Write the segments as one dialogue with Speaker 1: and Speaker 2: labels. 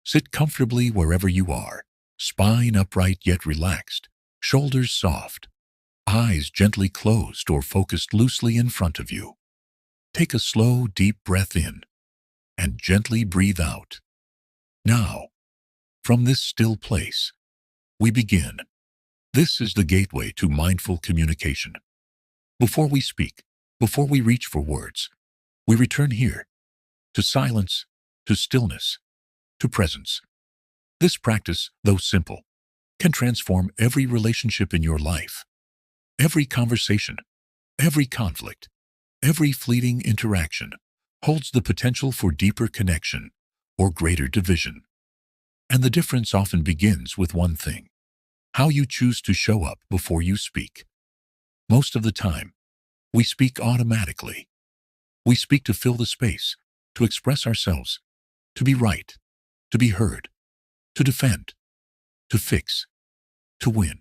Speaker 1: Sit comfortably wherever you are, spine upright yet relaxed, shoulders soft, eyes gently closed or focused loosely in front of you. Take a slow, deep breath in and gently breathe out. Now, from this still place, we begin. This is the gateway to mindful communication. Before we speak, before we reach for words, we return here, to silence, to stillness, to presence. This practice, though simple, can transform every relationship in your life. Every conversation, every conflict, every fleeting interaction holds the potential for deeper connection or greater division. And the difference often begins with one thing: how you choose to show up before you speak. Most of the time, we speak automatically. We speak to fill the space, to express ourselves, to be right, to be heard, to defend, to fix, to win.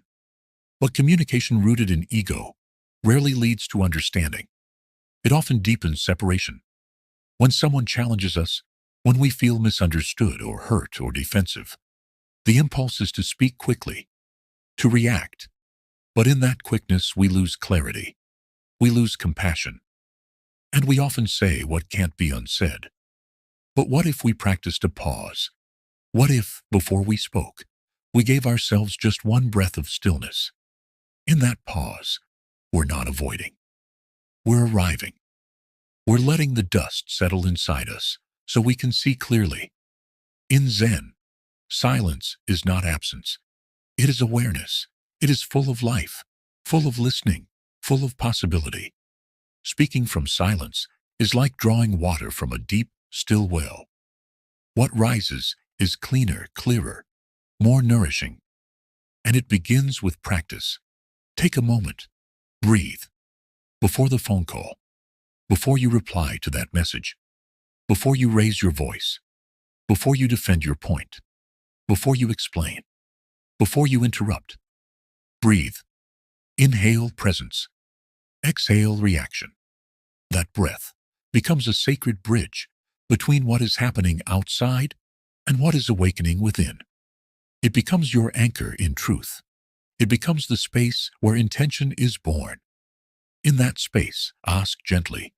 Speaker 1: But communication rooted in ego rarely leads to understanding. It often deepens separation. When someone challenges us, when we feel misunderstood or hurt or defensive, the impulse is to speak quickly, to react. But in that quickness, we lose clarity. We lose compassion. And we often say what can't be unsaid. But what if we practiced a pause? What if, before we spoke, we gave ourselves just one breath of stillness? In that pause, we're not avoiding. We're arriving. We're letting the dust settle inside us so we can see clearly. In Zen, silence is not absence. It is awareness. It is full of life, full of listening, full of possibility. Speaking from silence is like drawing water from a deep, still well. What rises is cleaner, clearer, more nourishing. And it begins with practice. Take a moment. Breathe. Before the phone call. Before you reply to that message. Before you raise your voice. Before you defend your point. Before you explain. Before you interrupt. Breathe. Inhale presence. Exhale reaction. That breath becomes a sacred bridge between what is happening outside and what is awakening within. It becomes your anchor in truth. It becomes the space where intention is born. In that space, ask gently,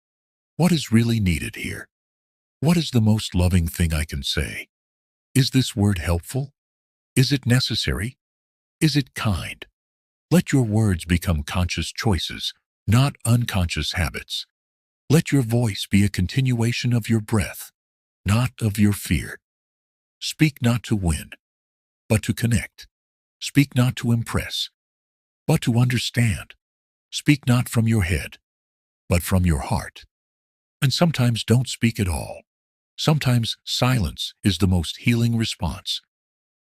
Speaker 1: what is really needed here? What is the most loving thing I can say? Is this word helpful? Is it necessary? Is it kind? Let your words become conscious choices, not unconscious habits. Let your voice be a continuation of your breath, not of your fear. Speak not to win, but to connect. Speak not to impress, but to understand. Speak not from your head, but from your heart. And sometimes don't speak at all. Sometimes silence is the most healing response.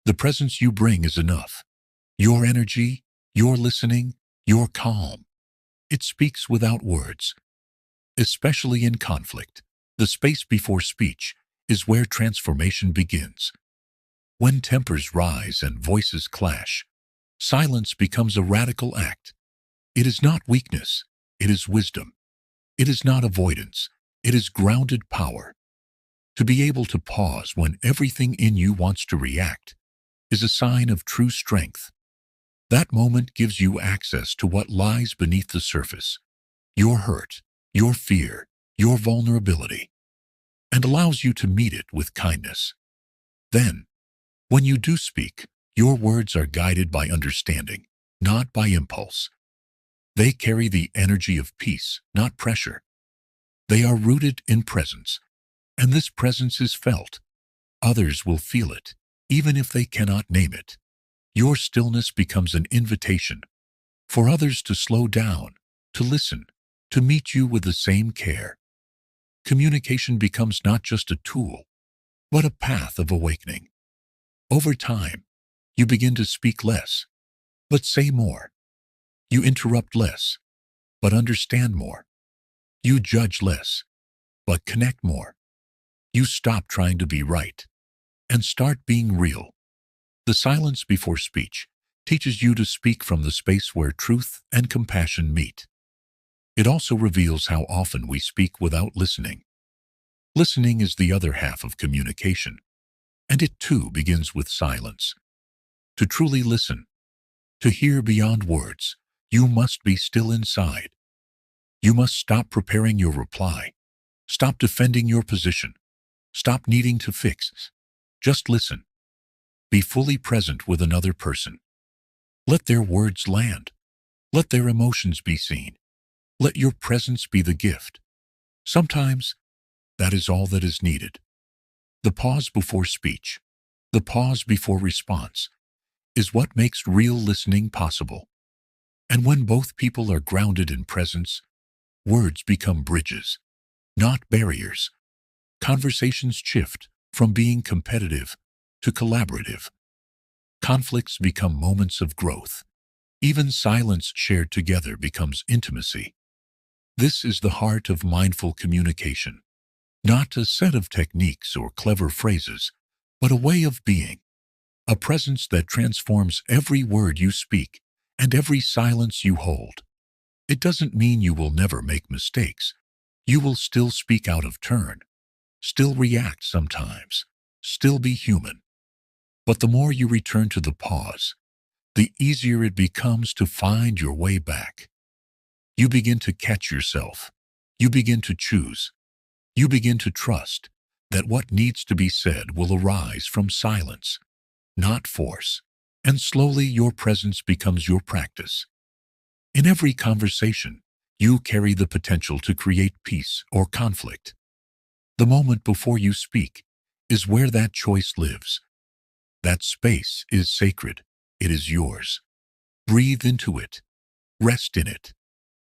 Speaker 1: The presence you bring is enough. Your energy, your listening, your calm. It speaks without words. Especially in conflict, the space before speech is where transformation begins. When tempers rise and voices clash, silence becomes a radical act. It is not weakness, it is wisdom. It is not avoidance, it is grounded power. To be able to pause when everything in you wants to react is a sign of true strength. That moment gives you access to what lies beneath the surface, your hurt, your fear, your vulnerability, and allows you to meet it with kindness. Then, when you do speak, your words are guided by understanding, not by impulse. They carry the energy of peace, not pressure. They are rooted in presence, and this presence is felt. Others will feel it, even if they cannot name it. Your stillness becomes an invitation for others to slow down, to listen, to meet you with the same care. Communication becomes not just a tool, but a path of awakening. Over time, you begin to speak less, but say more. You interrupt less, but understand more. You judge less, but connect more. You stop trying to be right and start being real. The silence before speech teaches you to speak from the space where truth and compassion meet. It also reveals how often we speak without listening. Listening is the other half of communication. And it too begins with silence. To truly listen, to hear beyond words, you must be still inside. You must stop preparing your reply. Stop defending your position. Stop needing to fix. Just listen. Be fully present with another person. Let their words land. Let their emotions be seen. Let your presence be the gift. Sometimes, that is all that is needed. The pause before speech, the pause before response, is what makes real listening possible. And when both people are grounded in presence, words become bridges, not barriers. Conversations shift from being competitive to collaborative. Conflicts become moments of growth. Even silence shared together becomes intimacy. This is the heart of mindful communication. Not a set of techniques or clever phrases, but a way of being. A presence that transforms every word you speak and every silence you hold. It doesn't mean you will never make mistakes. You will still speak out of turn, still react sometimes, still be human. But the more you return to the pause, the easier it becomes to find your way back. You begin to catch yourself. You begin to choose. You begin to trust that what needs to be said will arise from silence, not force. And slowly your presence becomes your practice. In every conversation, you carry the potential to create peace or conflict. The moment before you speak is where that choice lives. That space is sacred. It is yours. Breathe into it. Rest in it.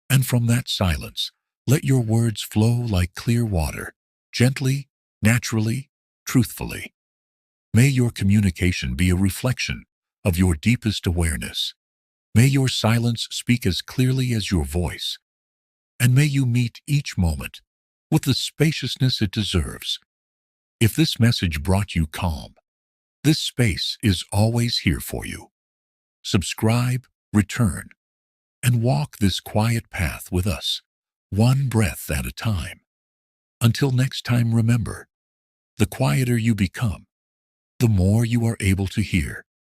Speaker 1: And from that silence, let your words flow like clear water, gently, naturally, truthfully. May your communication be a reflection of your deepest awareness. May your silence speak as clearly as your voice. And may you meet each moment with the spaciousness it deserves. If this message brought you calm, this space is always here for you. Subscribe, return, and walk this quiet path with us, one breath at a time. Until next time, remember, the quieter you become, the more you are able to hear,